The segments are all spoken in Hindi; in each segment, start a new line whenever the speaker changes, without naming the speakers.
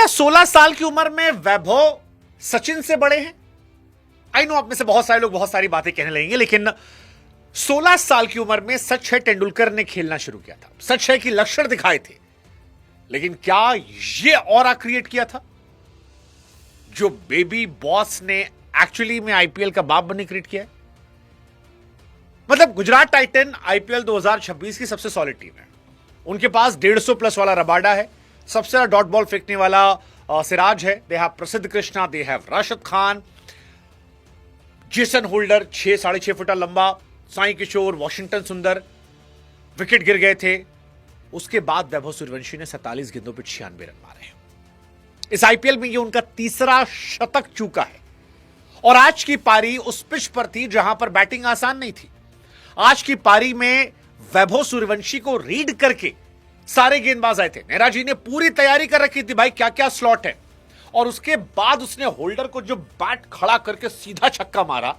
16 साल की उम्र में वैभव सचिन से बड़े हैं? आई नो आप में से बहुत सारे लोग बहुत सारी बातें कहने लगेंगे, लेकिन 16 साल की उम्र में सच है तेंदुलकर ने खेलना शुरू किया था, सच है कि लक्षण दिखाए थे, लेकिन क्या यह ऑरा क्रिएट किया था जो बेबी बॉस ने एक्चुअली में आईपीएल का बाप बनने क्रिएट किया है? मतलब गुजरात टाइटन आईपीएल 2026 की सबसे सॉलिड टीम है। उनके पास 150 प्लस वाला रबाडा है, सबसे ज्यादा डॉट बॉल फेंकने वाला सिराज है, दे हैव प्रसिद्ध Krishna, they have Rashid Khan, Jason holder 6-6.5 foot लंबा, साई किशोर, वॉशिंगटन सुंदर, विकेट गिर गए थे। उसके बाद वैभव सूर्यवंशी ने 47 गेंदों पर 96 रन मारे हैं। इस आईपीएल में यह उनका तीसरा शतक चूका है और आज की पारी उस पिच पर थी जहां पर बैटिंग आसान नहीं थी। आज की पारी में वैभव सूर्यवंशी को रीड करके सारे गेंदबाज आए थे। नेहरा जी ने पूरी तैयारी कर रखी थी, भाई क्या क्या स्लॉट है, और उसके बाद उसने होल्डर को जो बैट खड़ा करके सीधा छक्का मारा,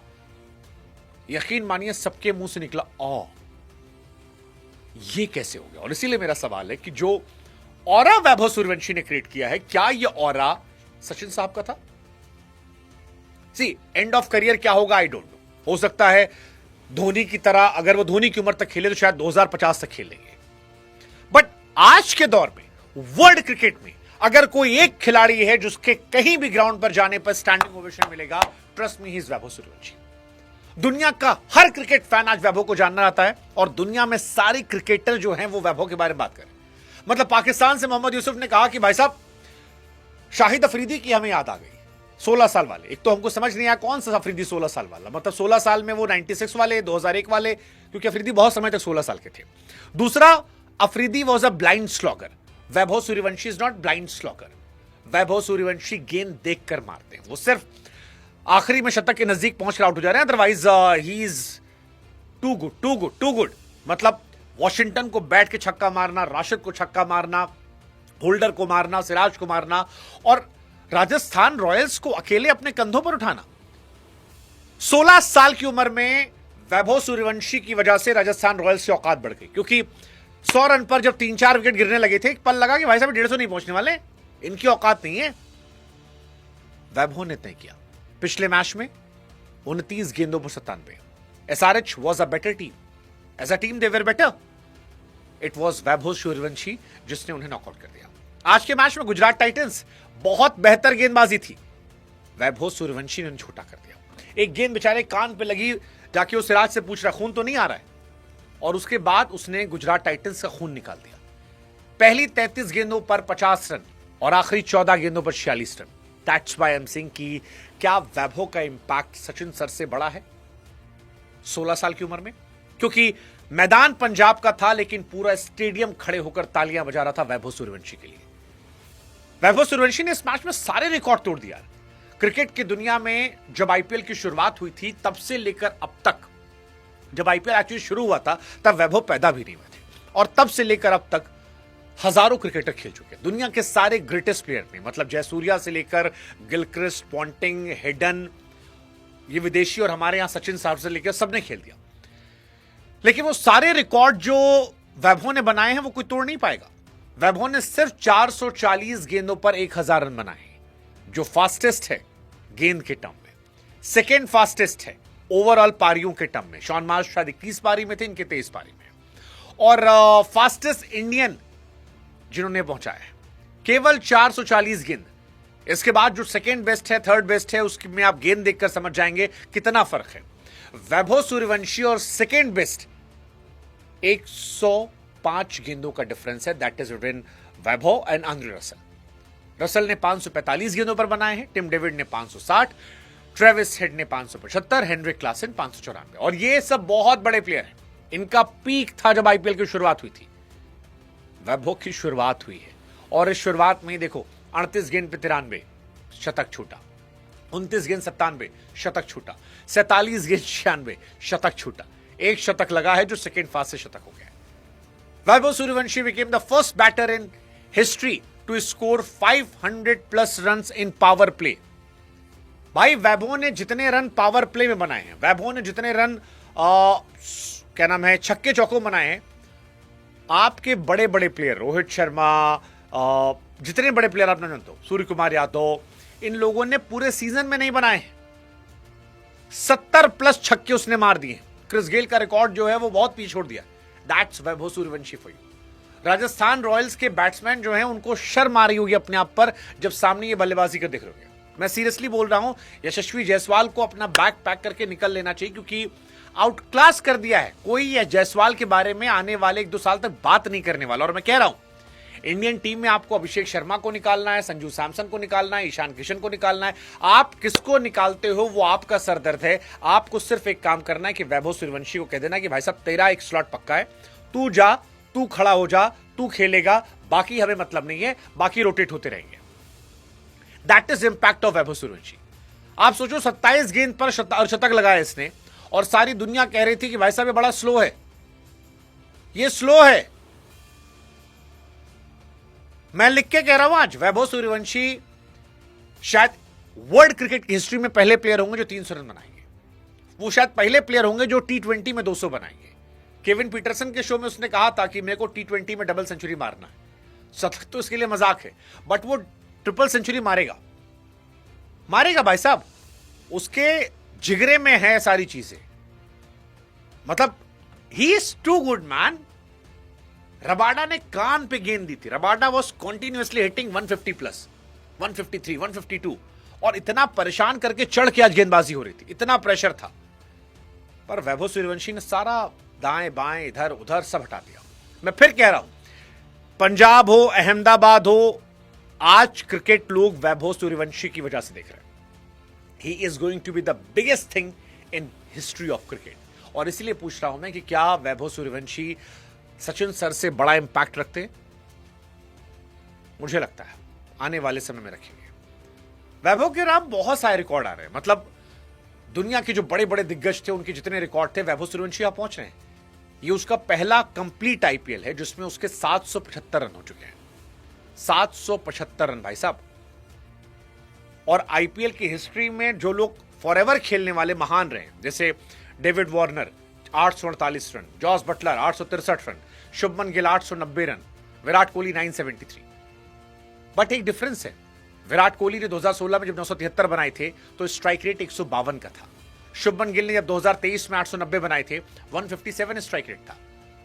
यकीन मानिए सबके मुंह से निकला ओ, ये कैसे हो गया। और इसीलिए मेरा सवाल है कि जो ऑरा वैभव सूर्यवंशी ने क्रिएट किया है, क्या यह ऑरा सचिन साहब का था? सी एंड ऑफ करियर क्या होगा आई डोंट नो। हो सकता है धोनी की तरह, अगर वो धोनी की उम्र तक खेले तो शायद 2050 तक खेलेंगे। बट आज के दौर में वर्ल्ड क्रिकेट में अगर कोई एक खिलाड़ी है जिसके कहीं भी ग्राउंड पर जाने पर स्टैंडिंग ओवेशन मिलेगा, trust me, he is Vaibhav Suryavanshi. दुनिया का हर क्रिकेट फैन आज वैभव को जानना आता है और दुनिया में सारे क्रिकेटर जो हैं वो वैभव के बारे में बात करें। मतलब पाकिस्तान से मोहम्मद यूसुफ ने कहा कि भाई साहब शाहिद अफरीदी की हमें याद आ गई, 16 साल वाले। एक तो हमको समझ नहीं आया कौन सा अफरीदी 16 साल वाला, मतलब 16 साल में वो 96 वाले, 2001 वाले, क्योंकि अफरीदी बहुत समय तक 16 साल के थे। दूसरा, Afridi was a blind slogger, Vaibhav Sooryavanshi is not blind slogger. Vaibhav Sooryavanshi गेंद देखकर मारते हैं, वो सिर्फ आखिरी में शतक के नजदीक पहुंच आउट हो जा रहे हैं, otherwise he is too good too good too good. मतलब वॉशिंगटन को बैठ के छक्का मारना, राशिद को छक्का मारना, होल्डर को मारना, सिराज को मारना और राजस्थान रॉयल्स को अकेले अपने कंधों पर उठाना। 16 साल की उम्र में वैभव सूर्यवंशी की वजह से राजस्थान रॉयल्स की औकात बढ़ गई, क्योंकि 100 रन पर जब 3-4 विकेट गिरने लगे थे, एक पल लगा कि भाई साहब 150 नहीं पहुंचने वाले, इनकी औकात नहीं है। वैभव ने तय किया पिछले मैच में 29 गेंदों पर 97। SRH was a better team, as a team they were better. It was Vaibhav Sooryavanshi जिसने उन्हें नॉकआउट कर दिया। आज के मैच में गुजरात टाइटंस बहुत बेहतर गेंदबाजी थी, वैभव सूर्यवंशी ने छोटा कर दिया। एक गेंद बेचारे कान पे लगी, जाके वो सिराज से पूछ रहा खून तो नहीं आ रहा है, और उसके बाद उसने गुजरात टाइटंस का खून निकाल दिया। पहली 33 गेंदों पर 50 रन और आखिरी 14 गेंदों पर 46 run. That's why I am saying कि क्या वैभव का इंपैक्ट सचिन सर से बड़ा है 16 साल की उम्र में? क्योंकि मैदान पंजाब का था, लेकिन पूरा स्टेडियम खड़े होकर तालियां बजा रहा था वैभव सूर्यवंशी के लिए। वैभव सूर्यवंशी ने इस मैच में सारे रिकॉर्ड तोड़ दिया। क्रिकेट की दुनिया में जब आईपीएल की शुरुआत हुई थी, तब से लेकर अब तक, जब आईपीएल एक्चुअली शुरू हुआ था तब वैभव पैदा भी नहीं हुए थे, और तब से लेकर अब तक हजारों क्रिकेटर खेल चुके हैं। दुनिया के सारे ग्रेटेस्ट प्लेयर ने, मतलब जयसूर्या से लेकर गिलक्रिस्ट, पॉन्टिंग, हेडन, ये विदेशी, और हमारे यहां सचिन साहब से लेकर सबने खेल दिया। लेकिन वो सारे रिकॉर्ड जो वैभव ने बनाए हैं वो कोई तोड़ नहीं पाएगा। वैभव ने सिर्फ 440 गेंदों पर 1000 रन बनाए हैं, जो फास्टेस्ट है गेंद के टर्म में, सेकेंड फास्टेस्ट है ओवरऑल पारियों के टर्म में। शॉन मार्श शायद 21 पारी में थे, इनके 23 पारी में, और फास्टेस्ट इंडियन जिन्होंने पहुंचाया है केवल 440 गेंद। इसके बाद जो सेकेंड बेस्ट है, थर्ड बेस्ट है, उसमें आप गेंद देखकर समझ जाएंगे कितना फर्क है। वैभव सूर्यवंशी और सेकेंड बेस्ट 105 गेंदों का डिफरेंस है। That is between Vaibhav and Andre Russell. Russell ने 545 गेंदों पर बनाए हैं, टिम डेविड ने 560, ट्रेविस हेड ने 575, हेनरिक क्लासन 594, और ये सब बहुत बड़े प्लेयर हैं। इनका पीक था जब आईपीएल की शुरुआत हुई थी। वैभव की शुरुआत हुई है, और इस शुरुआत में देखो 38 गेंद पे 93 शतक छूटा, 29 गेंद 97 शतक छूटा, 47 गेंद 96 शतक छूटा, एक शतक लगा है जो सेकेंड फास्ट से शतक हो गया। Vaibhav Suryavanshi became the first batter in history to score 500 plus runs in power play। भाई वैभव ने जितने रन पावर प्ले में बनाए हैं, वैभव ने जितने रन क्या नाम है छक्के चौकों बनाए हैं, आपके बड़े बड़े प्लेयर रोहित शर्मा, जितने बड़े प्लेयर आपने जानते हो, सूर्य कुमार यादव, इन लोगों ने पूरे सीजन में नहीं बनाए। 70+ छक्के उसने मार दिए। क्रिस गेल का रिकॉर्ड जो है वो बहुत पीछे छोड़ दिया। That's Vaibhav Suryavanshi for you. Rajasthan Royals के बैट्समैन जो हैं उनको शर्म आ रही होगी अपने आप पर जब सामने ये बल्लेबाजी कर देख रहे होंगे। मैं सीरियसली बोल रहा हूं, यशस्वी जायसवाल को अपना बैग पैक करके निकल लेना चाहिए, क्योंकि आउट क्लास कर दिया है। कोई ये जायसवाल के बारे में आने वाले 1-2 साल तक बात नहीं करने वाला। और मैं कह रहा हूं, इंडियन टीम में आपको अभिषेक शर्मा को निकालना है, संजू सैमसन को निकालना है, ईशान किशन को निकालना है। आप किसको निकालते हो वो आपका सरदर्द है। आपको सिर्फ एक काम करना है कि वैभव सूर्यवंशी को कह देना कि भाई साहब तेरा एक स्लॉट पक्का है, तू जा, तू खड़ा हो जा, तू खेलेगा, बाकी हमें मतलब नहीं है, बाकी रोटेट होते रहेंगे। That is impact of Vaibhav Suryavanshi. आप सोचो 27 गेंद पर शतक लगाया इसने, और सारी दुनिया कह रही थी कि भाई साहब ये बड़ा स्लो है, ये स्लो है। मैं लिख के कह रहा हूं आज, वैभव सूर्यवंशी शायद वर्ल्ड क्रिकेट की हिस्ट्री में पहले प्लेयर होंगे जो 300 रन बनाएंगे। वो शायद पहले प्लेयर होंगे जो T20 में 200 बनाएंगे। केविन पीटरसन के शो में उसने कहा था कि मेरे को T20 में डबल सेंचुरी मारना है। शतक तो इसके लिए मजाक है, बट वो ट्रिपल सेंचुरी मारेगा, मारेगा भाई साहब। उसके जिगरे में है सारी चीजें। मतलब he is too good man. Rabada ने कान पे गेंद दी थी। रबाडा वॉज कॉन्टिन्यूसली हिटिंग 150+, 153, 152, और इतना परेशान करके चढ़ के आज गेंदबाजी हो रही थी, इतना प्रेशर था। पर वैभव सूर्यवंशी ने सारा दाएं बाएं इधर उधर सब हटा दिया। मैं फिर कह रहा हूं, पंजाब हो, अहमदाबाद हो, आज क्रिकेट लोग वैभव सूर्यवंशी की वजह से देख रहे हैं। He is going to be the biggest thing in history of cricket. और इसलिए पूछ रहा हूं मैं कि क्या वैभव सूर्यवंशी सचिन सर से बड़ा इंपैक्ट रखते हैं? मुझे लगता है आने वाले समय में रखेंगे। वैभव के नाम बहुत सारे रिकॉर्ड आ रहे हैं। मतलब दुनिया के जो बड़े बड़े दिग्गज थे उनके जितने रिकॉर्ड थे, वैभव सूर्यवंशी यहां पहुंच रहे हैं। ये उसका पहला कंप्लीट आईपीएल है जिसमें उसके 775 रन हो चुके हैं। 775 रन भाई साहब। और आईपीएल की हिस्ट्री में जो लोग फॉरएवर खेलने वाले महान रहे, जैसे David Warner 848 run, Jos Buttler 863 run, Shubman Gill 890 run, Virat Kohli 973। But एक डिफरेंस है, विराट कोहली ने 2016 में जब 973 बनाए थे तो स्ट्राइक रेट 152 का था। शुभमन गिल ने जब 2023 में 890 बनाए थे 157 स्ट्राइक रेट था।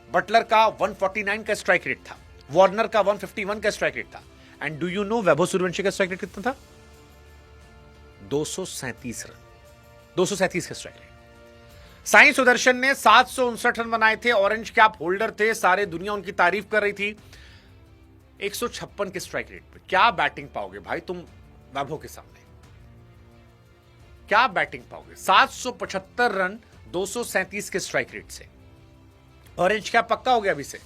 बटलर का 149 का स्ट्राइक रेट था। वार्नर का 151 का स्ट्राइक रेट था। And do you know Vaibhav Suryavanshi का स्ट्राइक रेट कितना था? 237 रन, 237 का स्ट्राइक रेट। साई सुदर्शन ने 759 रन बनाए थे, ऑरेंज कैप होल्डर थे, सारे दुनिया उनकी तारीफ कर रही थी। 156 के स्ट्राइक रेट पे क्या बैटिंग पाओगे भाई तुम वैभव के सामने? क्या बैटिंग पाओगे? 775 रन 237 के स्ट्राइक रेट से ऑरेंज कैप पक्का हो गया अभी से।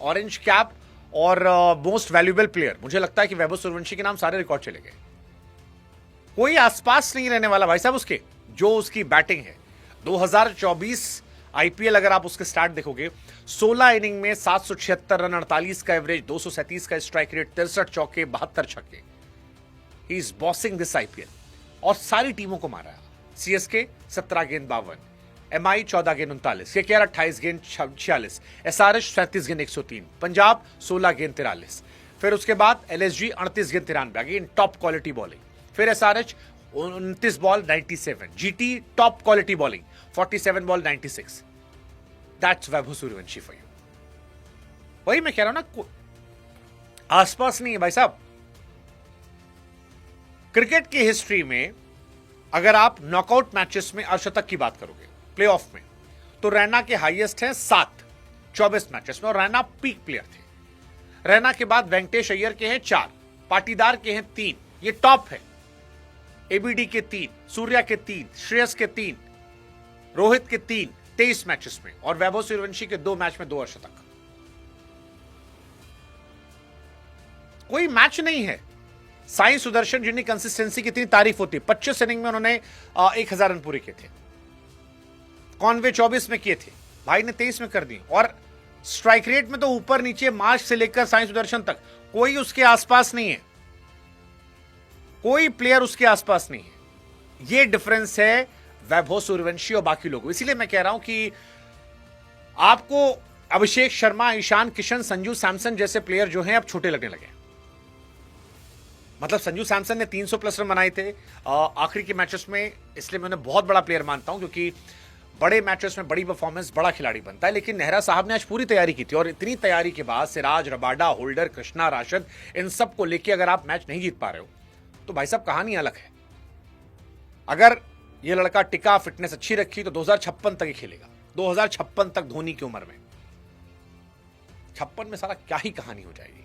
ऑरेंज कैप और मोस्ट वैल्यूएबल प्लेयर, मुझे लगता है कि वैभव सूर्यवंशी के नाम सारे रिकॉर्ड चले गए। कोई आसपास नहीं रहने वाला भाई साहब उसके, जो उसकी बैटिंग है। 2024 आईपीएल अगर आप उसके स्टार्ट देखोगे, 16 इनिंग में 776 रन, 48 का एवरेज, 237 का स्ट्राइक रेट, 63 चौके, 72 छक्के। He is bossing this IPL और सारी टीमों को मारा। सीएसके 17 गेंद 52, एमआई 14 गेंद 39, केकेआर 28 गेंद 46, एसआरएच 37 गेंद 103, पंजाब 16 गेंद 43। फिर उसके बाद एलएसजी 38 गेंद 93, अगेन टॉप क्वालिटी बॉलिंग। फिर SRH 29 ball 97, GT top quality bowling 47 ball 96। That's Vaibhav Suryavanshi for you. वही मैं कह रहा हूं ना, आसपास नहीं है भाई साहब। क्रिकेट की हिस्ट्री में अगर आप नॉकआउट मैचेस में अर्धशतक की बात करोगे प्लेऑफ में, तो रैना के हाईएस्ट हैं 7 24 मैचेस में, और रैना पीक प्लेयर थे। रैना के बाद वेंकटेश अय्यर के हैं 4, पाटीदार के हैं 3, ये टॉप है। एबीडी के 3, सूर्या के 3, श्रेयस के 3, रोहित के 3 23 मैचेस में, और वैभव सूर्यवंशी के 2 मैच में 2 अर्धशतक। कोई मैच नहीं है। साई सुदर्शन जिनकी कंसिस्टेंसी की इतनी तारीफ होती है, 25 इनिंग में उन्होंने 1000 रन पूरे किए थे। कॉनवे 24 में किए थे, भाई ने 23 में कर दी। और स्ट्राइक रेट में तो ऊपर नीचे मार्च से लेकर साई सुदर्शन तक कोई उसके आसपास नहीं है, कोई प्लेयर उसके आसपास नहीं है। यह डिफरेंस है वैभव सूर्यवंशी और बाकी लोगों। इसीलिए मैं कह रहा हूं कि आपको अभिषेक शर्मा, ईशान किशन, संजू सैमसन जैसे प्लेयर जो हैं अब छोटे लगने लगे। मतलब संजू सैमसन ने 300 प्लस रन बनाए थे आखिरी के मैचेस में, इसलिए मैं उन्हें बहुत बड़ा प्लेयर मानता हूं, क्योंकि बड़े मैचेस में बड़ी परफॉर्मेंस बड़ा खिलाड़ी बनता है। लेकिन नेहरा साहब ने आज पूरी तैयारी की थी, और इतनी तैयारी के बाद सिराज, रबाडा, होल्डर, कृष्णा, राशिद, इन सब को लेकर अगर आप मैच नहीं जीत पा रहे हो तो भाई साहब कहानी अलग है। अगर ये लड़का टिका, फिटनेस अच्छी रखी, तो 2056 तक ही खेलेगा। 2056 तक धोनी की उम्र में, 56 में सारा क्या ही कहानी हो जाएगी,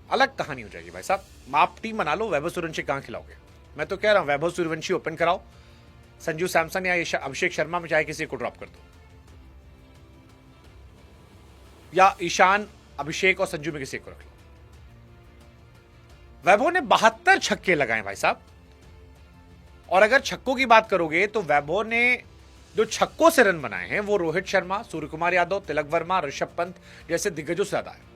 अलग कहानी हो जाएगी भाई साहब। आप टीम बना लो, वैभव सूर्यवंशी कहां खिलाओगे? मैं तो कह रहा हूं वैभव सूर्यवंशी ओपन कराओ, संजू सैमसन या अभिषेक शर्मा में चाहे किसी को ड्रॉप कर दो, या ईशान, अभिषेक और संजू में किसी को रख लो। वैभव ने 72 छक्के लगाए भाई साहब, और अगर छक्कों की बात करोगे तो वैभव ने जो छक्कों से रन बनाए हैं वो रोहित शर्मा, सूर्यकुमार यादव, तिलक वर्मा, ऋषभ पंत जैसे दिग्गजों से ज्यादा है।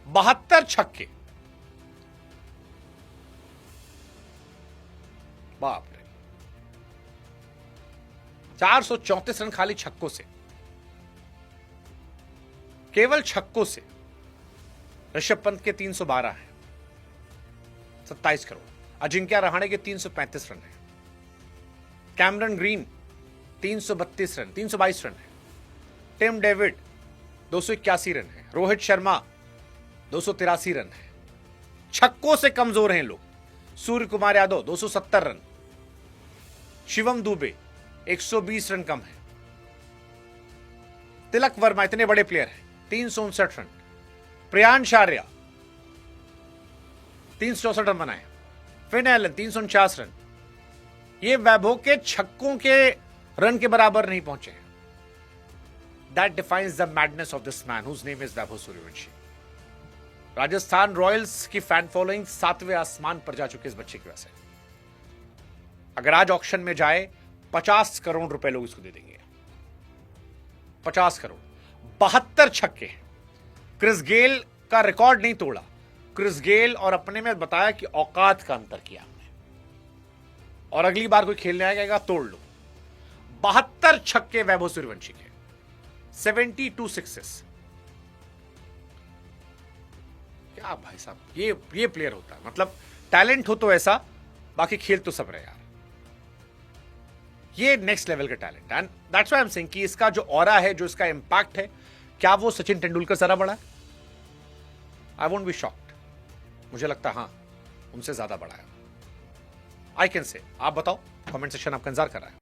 72 छक्के, बाप रे। 434 रन खाली छक्कों से, केवल छक्कों से। ऋषभ पंत के 312 हैं, 27 करोड़। अजिंक्य रहाणे के 335 रन है। कैमरन ग्रीन 332 रन, 322 रन है। टिम डेविड 281 रन है। रोहित शर्मा 283 रन है। छक्कों से कमजोर हैं लोग। सूर्य कुमार यादव 270 रन, शिवम दुबे 120 रन कम है। तिलक वर्मा, इतने बड़े प्लेयर हैं, 359 रन। प्रियांश आर्या 364 रन बनाए। Finn Allen 349 run. ये वैभव के छक्कों के रन के बराबर नहीं पहुंचे। That defines the madness of this man whose name is Vaibhav Suryavanshi. Rajasthan Royals की फैन फॉलोइंग 7वें आसमान पर जा चुके इस बच्चे की वजह से। अगर आज ऑक्शन में जाए 50 करोड़ रुपए लोग इसको दे देंगे। 50 करोड़। 72 छक्के हैं। क्रिस गेल का रिकॉर्ड नहीं तोड़ा। क्रिस गेल और अपने में बताया कि औकात का अंतर किया हमने, और अगली बार कोई खेलने आएगा तोड़ लो। 72 छक्के वैभव सूर्यवंशी के, 72 सिक्सेस। क्या भाई साहब, ये प्लेयर होता है। मतलब टैलेंट हो तो ऐसा, बाकी खेल तो सब रहे यार। ये नेक्स्ट लेवल का talent, and that's why I am saying कि इसका जो ऑरा है, जो इसका इंपैक्ट है, क्या वो सचिन तेंदुलकर जरा बड़ा है? I won't be shocked. मुझे लगता है हाँ, उनसे ज्यादा बड़ा है। I can say. आप बताओ, कमेंट सेक्शन आपका इंतजार कर रहा है।